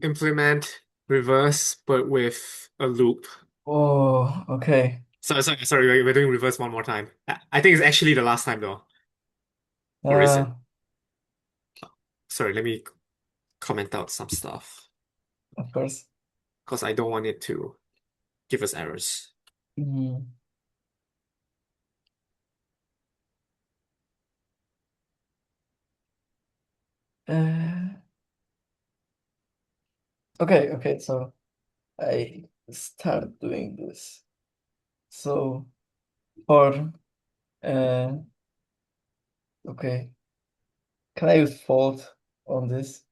[SPEAKER 1] implement reverse, but with a loop.
[SPEAKER 2] Oh, okay.
[SPEAKER 1] Sorry, we're doing reverse one more time. I think it's actually the last time though. Or is it?
[SPEAKER 2] Uh,
[SPEAKER 1] Sorry, let me comment out some stuff
[SPEAKER 2] of course.
[SPEAKER 1] because I don't want it to give us errors.
[SPEAKER 2] Mm. Uh, okay, okay. So I start doing this. So for uh, okay, can I use fold on this?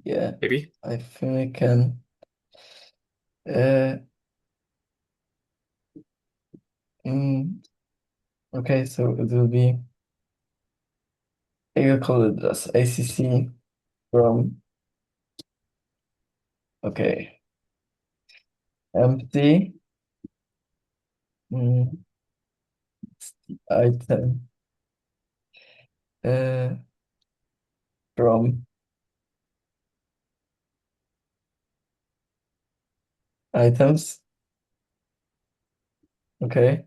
[SPEAKER 2] Yeah,
[SPEAKER 1] Maybe?
[SPEAKER 2] I think I can. Uh, mm, okay, so it will be. I will call it as ACC from okay empty mm, item uh, from items. Okay,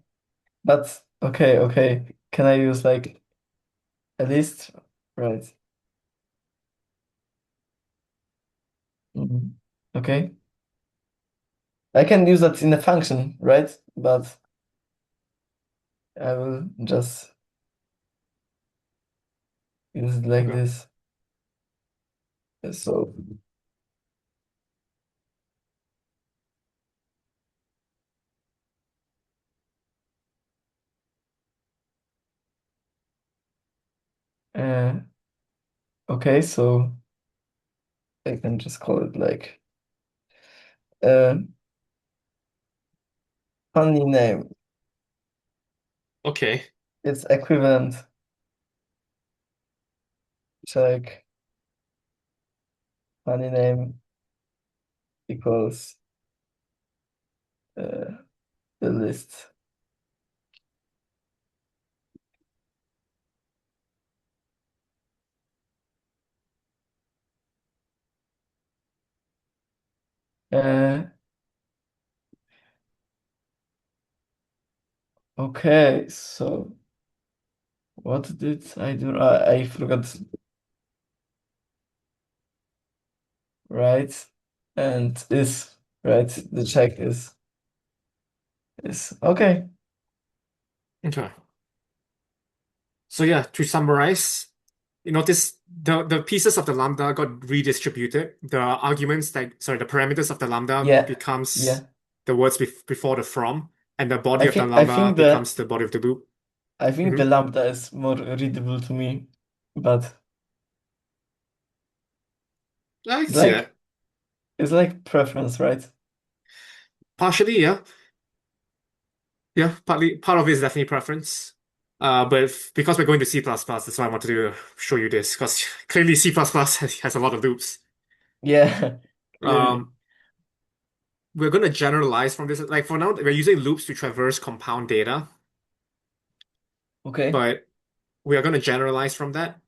[SPEAKER 2] but okay, okay. Can I use like a list? Right. Mhm. Okay. I can use that in a function, right? But I will just use it like
[SPEAKER 1] Okay.
[SPEAKER 2] this. So, uh, okay, so I can just call it like uh, funny name.
[SPEAKER 1] Okay.
[SPEAKER 2] It's equivalent. Check funny name. equals uh, the list. Uh, okay, so what did I do? I forgot, right? And is right. The check is okay.
[SPEAKER 1] Okay. So yeah, to summarize, you notice the pieces of the lambda got redistributed. The arguments that sorry, the parameters of the lambda
[SPEAKER 2] Yeah,
[SPEAKER 1] becomes
[SPEAKER 2] yeah.
[SPEAKER 1] the words before the from, and the body
[SPEAKER 2] I
[SPEAKER 1] of the
[SPEAKER 2] think I
[SPEAKER 1] lambda
[SPEAKER 2] think the
[SPEAKER 1] becomes the body of the loop.
[SPEAKER 2] I think
[SPEAKER 1] Hmm.
[SPEAKER 2] the lambda is more readable to me, but
[SPEAKER 1] I
[SPEAKER 2] it's
[SPEAKER 1] see that.
[SPEAKER 2] it's like preference, right?
[SPEAKER 1] Partially, yeah. Yeah, partly part of it is definitely preference. But because we're going to C++, that's why I wanted to show you this, because clearly C++ has a lot of loops.
[SPEAKER 2] Yeah, clearly.
[SPEAKER 1] Um, we're going to generalize from this. Like for now, we're using loops to traverse compound data,
[SPEAKER 2] Okay,
[SPEAKER 1] but we are going to generalize from that,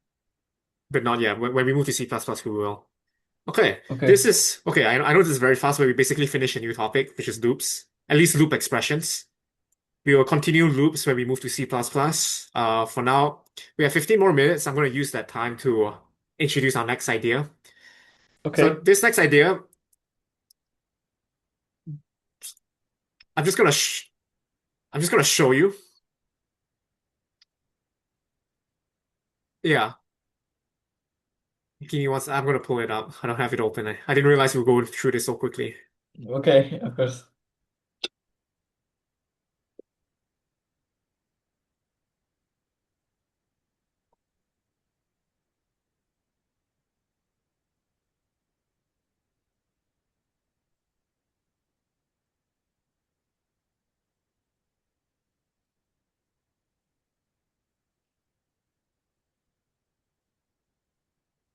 [SPEAKER 1] but not yet. When we move to C++, we will. Okay,
[SPEAKER 2] okay,
[SPEAKER 1] this is okay. I know this is very fast, but we basically finish a new topic, which is loops, at least loop expressions. We will continue loops when we move to C++. For now, we have 15 more minutes. I'm going to use that time to introduce our next idea. So
[SPEAKER 2] okay,
[SPEAKER 1] this next idea, I'm just going to I'm just going to show you. Yeah, give me one I'm going to pull it up. I don't have it open. I didn't realize we were going through this so quickly.
[SPEAKER 2] okay, of course.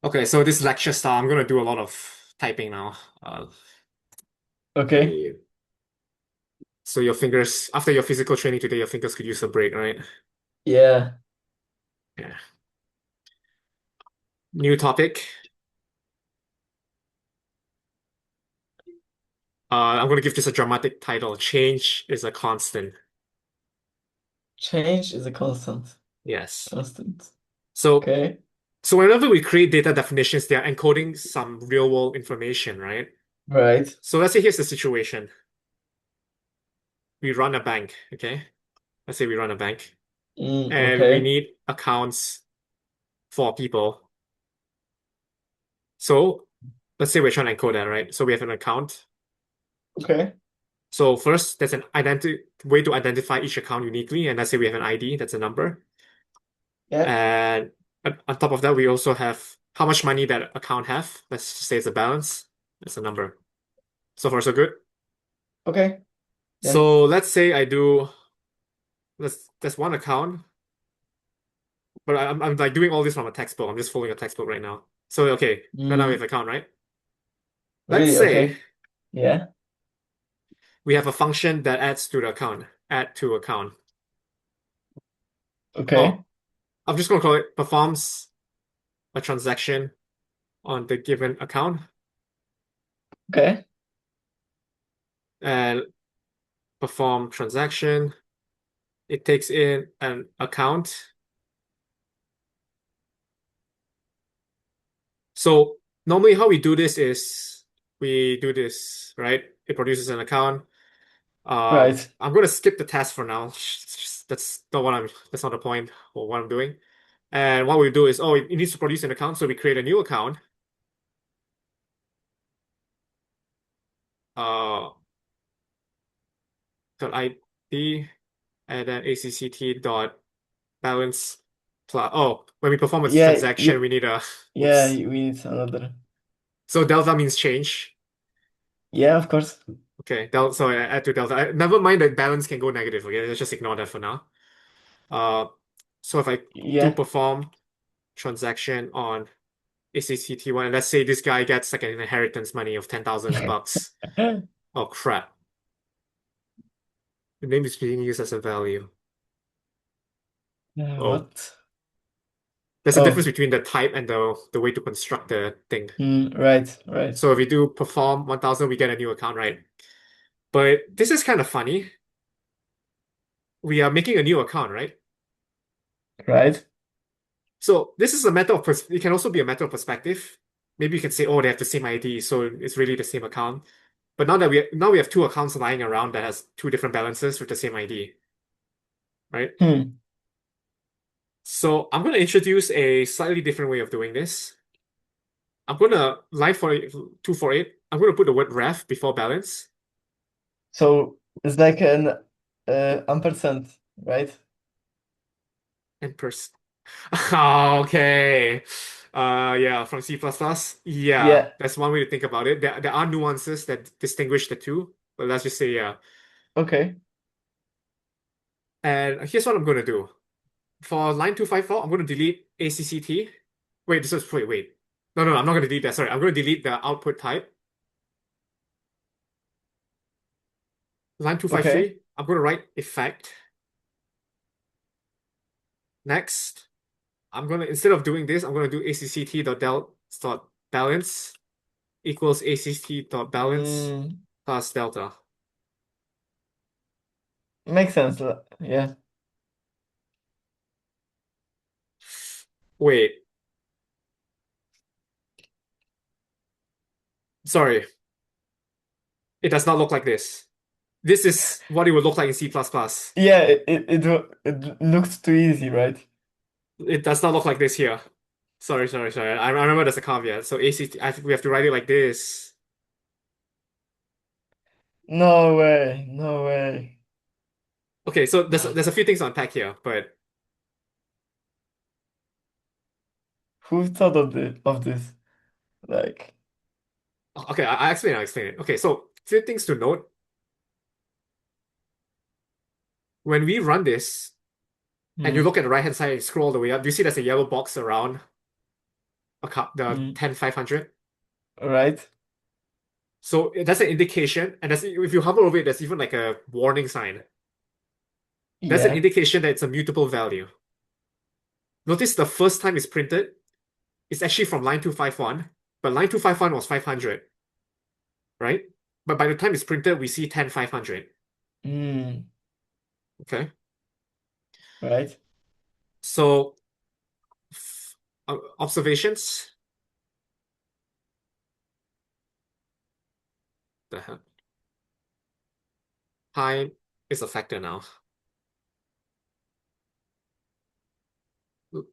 [SPEAKER 1] Okay, so this lecture style, I'm going to do a lot of typing now. Uh,
[SPEAKER 2] Okay,
[SPEAKER 1] okay. So your fingers, after your physical training today, your fingers could use a break, right?
[SPEAKER 2] yeah,
[SPEAKER 1] Yeah. New topic. I'm going to give this a dramatic title. Change is a constant.
[SPEAKER 2] change is a constant.
[SPEAKER 1] Yes.
[SPEAKER 2] Constant.
[SPEAKER 1] So,
[SPEAKER 2] Okay,
[SPEAKER 1] so whenever we create data definitions, they are encoding some real world information, right?
[SPEAKER 2] right.
[SPEAKER 1] So let's say here's the situation. We run a bank, okay? Let's say we run a bank and we
[SPEAKER 2] Okay,
[SPEAKER 1] need accounts for people. So let's say we're trying to encode that, right? So we have an account.
[SPEAKER 2] okay,
[SPEAKER 1] So first, there's an identi way to identify each account uniquely. And let's say we have an ID, that's a number.
[SPEAKER 2] yeah,
[SPEAKER 1] And on top of that, we also have how much money that account have. Let's just say it's a balance. That's a number. So far, so good.
[SPEAKER 2] okay, yeah.
[SPEAKER 1] So let's say I do that's one account, but I'm like doing all this from a textbook. I'm just following a textbook right now. So okay, right now we have
[SPEAKER 2] Mm,
[SPEAKER 1] account, right? Let's
[SPEAKER 2] really?
[SPEAKER 1] say
[SPEAKER 2] Okay, yeah,
[SPEAKER 1] we have a function that adds to the account, add to account.
[SPEAKER 2] okay,
[SPEAKER 1] Oh, I'm just gonna call it performs a transaction on the given account
[SPEAKER 2] okay,
[SPEAKER 1] and perform transaction. It takes in an account. So normally how we do this is we do this, right? It produces an account.
[SPEAKER 2] right.
[SPEAKER 1] I'm gonna skip the test for now. That's not the point or what I'm doing. And what we do is, oh, it needs to produce an account, so we create a new account. Uh, dot ID and then acct dot balance plus. Oh, when we perform a
[SPEAKER 2] Yeah,
[SPEAKER 1] transaction,
[SPEAKER 2] you,
[SPEAKER 1] we need a
[SPEAKER 2] yeah,
[SPEAKER 1] oops.
[SPEAKER 2] we need another.
[SPEAKER 1] So delta means change.
[SPEAKER 2] Yeah, of course.
[SPEAKER 1] Okay, so I add to delta. Never mind that balance can go negative. Okay, let's just ignore that for now. Uh, so if I do
[SPEAKER 2] Yeah,
[SPEAKER 1] perform transaction on ACCT1, and let's say this guy gets like an inheritance money of 10,000 bucks. Oh crap. The name is being used as a value. Oh.
[SPEAKER 2] What?
[SPEAKER 1] There's a difference
[SPEAKER 2] Oh,
[SPEAKER 1] between the type and the way to construct the thing.
[SPEAKER 2] right, right,
[SPEAKER 1] So if we do perform 1,000, we get a new account, right? But this is kind of funny. We are making a new account, right?
[SPEAKER 2] right.
[SPEAKER 1] So this is a matter of it can also be a matter of perspective. Maybe you can say, oh, they have the same ID, so it's really the same account. But now we have two accounts lying around that has two different balances with the same ID, right?
[SPEAKER 2] Hmm.
[SPEAKER 1] So I'm going to introduce a slightly different way of doing this. I'm going to line for 248. I'm going to put the word ref before balance
[SPEAKER 2] So it's like an ampersand, right?
[SPEAKER 1] and pers. Okay. Yeah, from C++. plus plus. Yeah,
[SPEAKER 2] Yeah.
[SPEAKER 1] that's one way to think about it. There are nuances that distinguish the two, but let's just say yeah.
[SPEAKER 2] Okay.
[SPEAKER 1] And here's what I'm going to do. For line 254, I'm going to delete ACCT. Wait, wait. No, I'm not going to delete that. Sorry, I'm going to delete the output type. Line
[SPEAKER 2] Okay.
[SPEAKER 1] 253, I'm going to write effect. Next, I'm going to, instead of doing this, I'm going to do ACCT.del.balance equals ACCT.balance
[SPEAKER 2] Mm,
[SPEAKER 1] plus delta.
[SPEAKER 2] makes sense. Yeah.
[SPEAKER 1] Wait, sorry, it does not look like this. This is what it would look like in C++. plus plus.
[SPEAKER 2] Yeah, it looks too easy, right?
[SPEAKER 1] It does not look like this here. Sorry. I remember there's a caveat. So ACT, we have to write it like this.
[SPEAKER 2] No way. No way.
[SPEAKER 1] Okay, so there's a few things to unpack here, but
[SPEAKER 2] Who thought of this? Like,
[SPEAKER 1] okay, I'll explain it. Okay, so few things to note. When we run this and you
[SPEAKER 2] hmm,
[SPEAKER 1] look at the right hand side and scroll all the way up, do you see there's a yellow box around the
[SPEAKER 2] hmm,
[SPEAKER 1] 10500?
[SPEAKER 2] right?
[SPEAKER 1] So that's an indication, and if you hover over it, there's even like a warning sign. That's an
[SPEAKER 2] Yeah.
[SPEAKER 1] indication that it's a mutable value. Notice the first time it's printed, it's actually from line 251, but line 251 was 500, right? But by the time it's printed, we see 10500.
[SPEAKER 2] Mm,
[SPEAKER 1] Okay.
[SPEAKER 2] right.
[SPEAKER 1] So observations. The heck? Time is a factor now.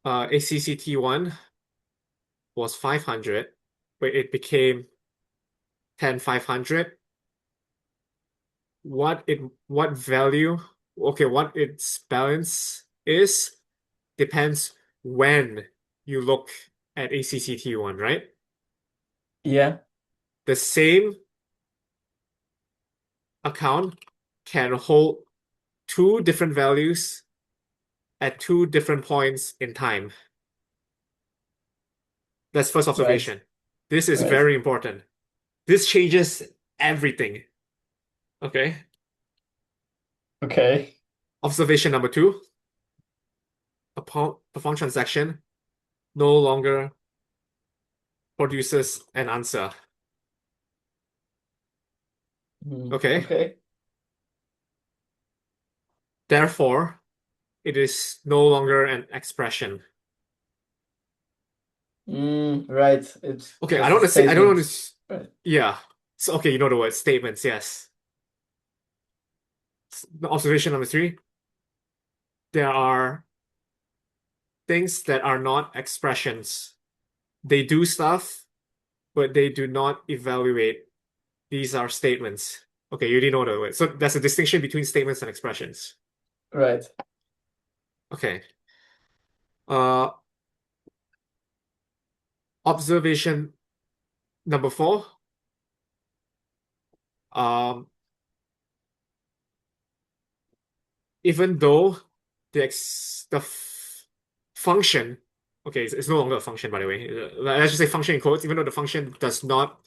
[SPEAKER 1] ACCT1 was 500, but it became 10500. What value, okay, what its balance is depends when you look at ACCT1, right?
[SPEAKER 2] Yeah.
[SPEAKER 1] The same account can hold two different values at two different points in time. That's first
[SPEAKER 2] Right.
[SPEAKER 1] observation. This is
[SPEAKER 2] Right.
[SPEAKER 1] very important. This changes everything. Okay.
[SPEAKER 2] Okay.
[SPEAKER 1] Observation number two, upon perform transaction no longer produces an answer. Okay.
[SPEAKER 2] Okay.
[SPEAKER 1] Therefore, it is no longer an expression.
[SPEAKER 2] Right. It's
[SPEAKER 1] Okay,
[SPEAKER 2] just a
[SPEAKER 1] I don't want to,
[SPEAKER 2] statement. Right.
[SPEAKER 1] yeah. So, okay, you know the word statements, yes. Observation number three, there are things that are not expressions. They do stuff, but they do not evaluate. These are statements. Okay, you didn't know the word. So there's a distinction between statements and expressions.
[SPEAKER 2] Right.
[SPEAKER 1] Okay. Uh, observation number four. Um, even though the function Okay, it's no longer a function, by the way. Let's just say function in quotes, even though the function does not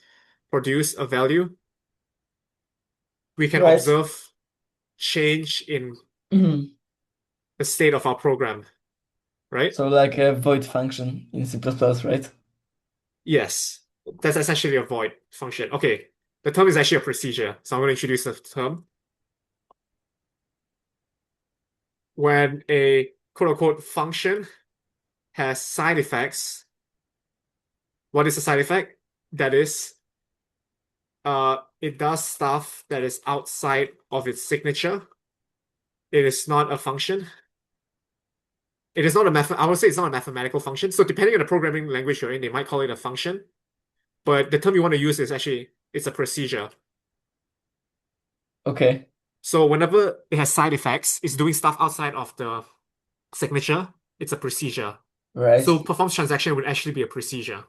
[SPEAKER 1] produce a value, we can
[SPEAKER 2] Right.
[SPEAKER 1] observe change in the state of our program, right?
[SPEAKER 2] So like a void function in C++, right?
[SPEAKER 1] Yes, that's essentially a void function. Okay, the term is actually a procedure, so I'm going to introduce the term. When a quote unquote function has side effects, what is a side effect? That is, it does stuff that is outside of its signature. It is not a function. It is not a I would say it's not a mathematical function. So depending on the programming language you're in, they might call it a function. But the term you want to use is actually it's a procedure.
[SPEAKER 2] Okay.
[SPEAKER 1] So whenever it has side effects, it's doing stuff outside of the signature. It's a procedure. So
[SPEAKER 2] Right.
[SPEAKER 1] performs transaction would actually be a procedure.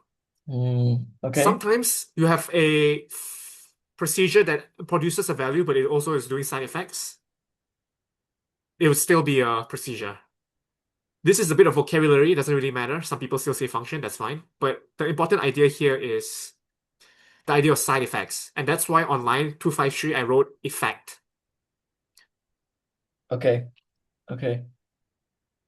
[SPEAKER 2] Okay.
[SPEAKER 1] Sometimes you have a procedure that produces a value, but it also is doing side effects. It would still be a procedure. This is a bit of vocabulary, it doesn't really matter. Some people still say function, that's fine. But the important idea here is the idea of side effects. And that's why on line 253 I wrote effect.
[SPEAKER 2] Okay. Okay.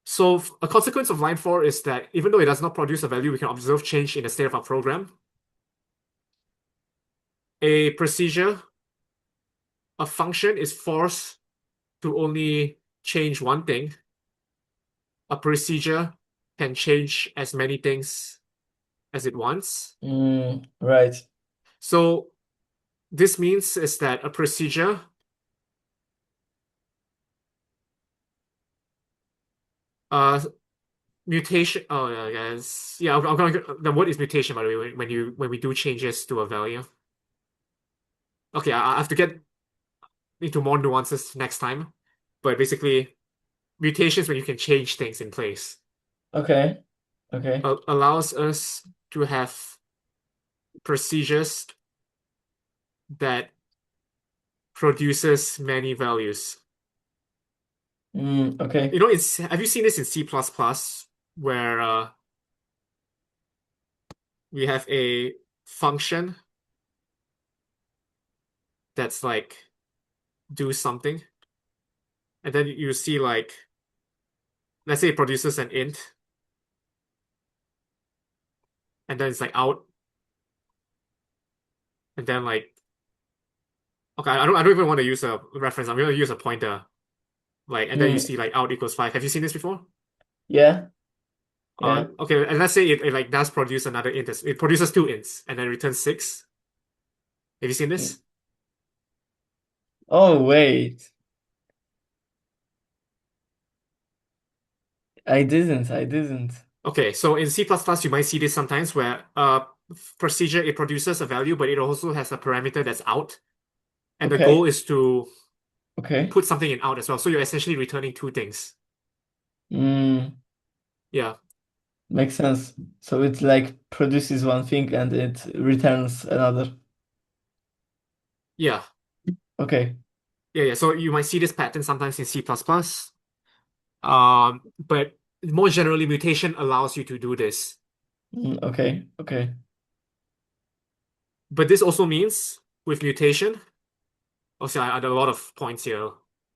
[SPEAKER 1] So a consequence of line 4 is that even though it does not produce a value, we can observe change in the state of our program. A procedure, a function is forced to only change one thing. A procedure can change as many things as it wants.
[SPEAKER 2] Right.
[SPEAKER 1] So this means is that a procedure, uh, mutation. Oh yeah, yes, yeah. I'm going. The word is mutation, by the way. When we do changes to a value. Okay, I have to get into more nuances next time, but basically, mutations when you can change things in place
[SPEAKER 2] Okay. Okay.
[SPEAKER 1] allows us to have procedures that produces many values.
[SPEAKER 2] Okay.
[SPEAKER 1] Have you seen this in C++ where we have a function that's like do something, and then you see like let's say it produces an int, and then it's like out, and then like okay, I don't even want to use a reference. I'm gonna use a pointer, like, and then you
[SPEAKER 2] Mm,
[SPEAKER 1] see like out equals 5. Have you seen this before?
[SPEAKER 2] yeah. Yeah.
[SPEAKER 1] Okay, and let's say it like does produce another int. It produces two ints and then returns 6. Have you seen
[SPEAKER 2] Mm.
[SPEAKER 1] this?
[SPEAKER 2] Oh, wait. I didn't. I didn't.
[SPEAKER 1] Okay, so in C++, you might see this sometimes where procedure it produces a value, but it also has a parameter that's out, and the goal
[SPEAKER 2] Okay.
[SPEAKER 1] is to
[SPEAKER 2] Okay.
[SPEAKER 1] put something in out as well. So you're essentially returning two things.
[SPEAKER 2] Mm,
[SPEAKER 1] Yeah,
[SPEAKER 2] makes sense. So it like produces one thing and it returns another.
[SPEAKER 1] yeah,
[SPEAKER 2] Okay.
[SPEAKER 1] yeah. So you might see this pattern sometimes in C++. But more generally, mutation allows you to do this.
[SPEAKER 2] Okay. Okay.
[SPEAKER 1] But this also means with mutation, also I there are a lot of points here.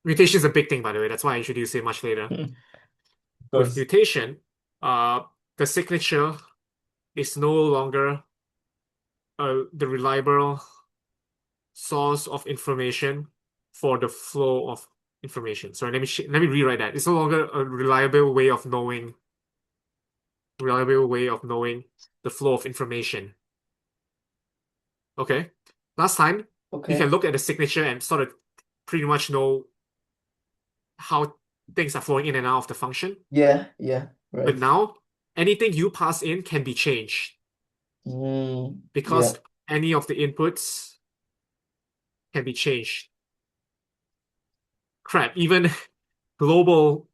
[SPEAKER 1] Mutation is a big thing, by the way. That's why I introduced it much later.
[SPEAKER 2] Of
[SPEAKER 1] With
[SPEAKER 2] course.
[SPEAKER 1] mutation, the signature is no longer the reliable source of information for the flow of information. Sorry, let me rewrite that. It's no longer a reliable way of knowing the flow of information. Okay. Last time, you can
[SPEAKER 2] Okay.
[SPEAKER 1] look at the signature and sort of pretty much know how things are flowing in and out of the function.
[SPEAKER 2] Yeah. Yeah.
[SPEAKER 1] But
[SPEAKER 2] Right.
[SPEAKER 1] now, anything you pass in can be changed
[SPEAKER 2] Yeah.
[SPEAKER 1] because any of the inputs can be changed. Crap, even global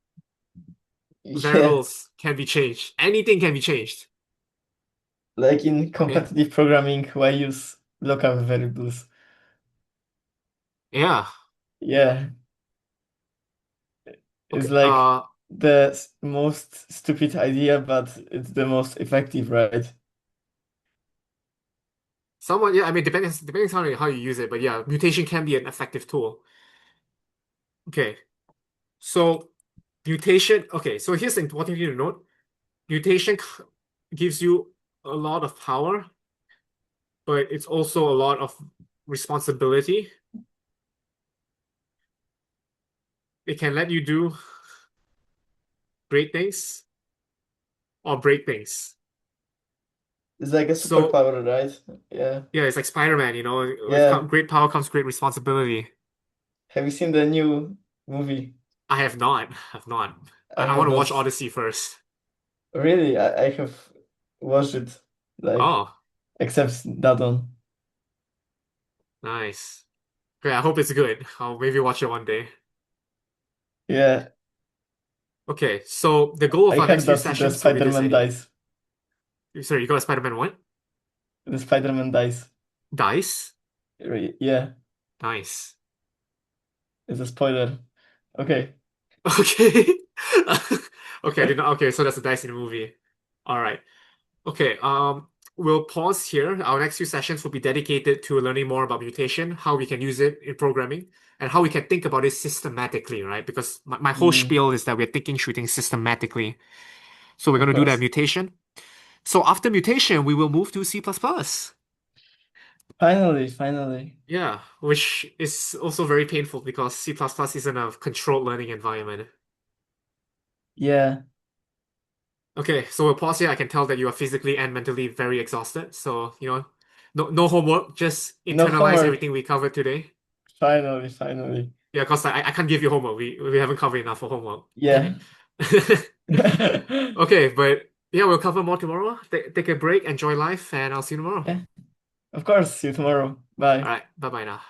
[SPEAKER 2] Yeah.
[SPEAKER 1] variables can be changed. Anything can be changed.
[SPEAKER 2] Like in
[SPEAKER 1] Okay.
[SPEAKER 2] competitive programming, why use local variables?
[SPEAKER 1] Yeah.
[SPEAKER 2] Yeah. It's
[SPEAKER 1] Okay.
[SPEAKER 2] like the most stupid idea, but it's the most effective, right?
[SPEAKER 1] Somewhat, yeah, I mean, depending on how you use it, but yeah, mutation can be an effective tool. Okay, so mutation, okay, so here's the important thing to note. Mutation gives you a lot of power, but it's also a lot of responsibility. It can let you do great things or break things.
[SPEAKER 2] It's like a
[SPEAKER 1] So
[SPEAKER 2] superpower, right? Yeah.
[SPEAKER 1] yeah, it's like Spider-Man, with
[SPEAKER 2] Yeah.
[SPEAKER 1] great power comes great responsibility.
[SPEAKER 2] Have you seen the new movie?
[SPEAKER 1] I have not. Have not.
[SPEAKER 2] I
[SPEAKER 1] I want
[SPEAKER 2] have
[SPEAKER 1] to watch
[SPEAKER 2] not
[SPEAKER 1] Odyssey first.
[SPEAKER 2] really. I have watched it, like,
[SPEAKER 1] Oh,
[SPEAKER 2] except that one.
[SPEAKER 1] nice. Okay, I hope it's good. I'll maybe watch it one day.
[SPEAKER 2] Yeah.
[SPEAKER 1] Okay, so the goal of
[SPEAKER 2] I
[SPEAKER 1] our next
[SPEAKER 2] heard
[SPEAKER 1] few
[SPEAKER 2] that the
[SPEAKER 1] sessions will be this,
[SPEAKER 2] Spider-Man
[SPEAKER 1] Eddie.
[SPEAKER 2] dies.
[SPEAKER 1] Sorry, you got a Spider-Man what?
[SPEAKER 2] The Spider-Man dies.
[SPEAKER 1] Dice?
[SPEAKER 2] Yeah,
[SPEAKER 1] Nice.
[SPEAKER 2] it's a spoiler. Okay.
[SPEAKER 1] Okay. Okay, I did not. Okay, so that's a dice in the movie. All right. Okay, we'll pause here. Our next few sessions will be dedicated to learning more about mutation, how we can use it in programming, and how we can think about it systematically, right? Because my whole
[SPEAKER 2] Mm,
[SPEAKER 1] spiel is that we're thinking through things systematically. So we're
[SPEAKER 2] of
[SPEAKER 1] going to do that
[SPEAKER 2] course.
[SPEAKER 1] mutation. So after mutation, we will move to C++. plus plus.
[SPEAKER 2] Finally, finally.
[SPEAKER 1] Yeah, which is also very painful because C++ plus plus isn't a controlled learning environment.
[SPEAKER 2] Yeah.
[SPEAKER 1] Okay, so we'll pause here. I can tell that you are physically and mentally very exhausted. So, no homework, just
[SPEAKER 2] No
[SPEAKER 1] internalize
[SPEAKER 2] homework.
[SPEAKER 1] everything we covered today.
[SPEAKER 2] Finally, finally.
[SPEAKER 1] Yeah, because I can't give you homework. We haven't covered enough for homework.
[SPEAKER 2] Yeah.
[SPEAKER 1] Okay, but yeah, we'll cover more tomorrow. Take a break, enjoy life, and I'll see you tomorrow.
[SPEAKER 2] Yeah, of course. See you tomorrow.
[SPEAKER 1] All
[SPEAKER 2] Bye.
[SPEAKER 1] right, bye bye now.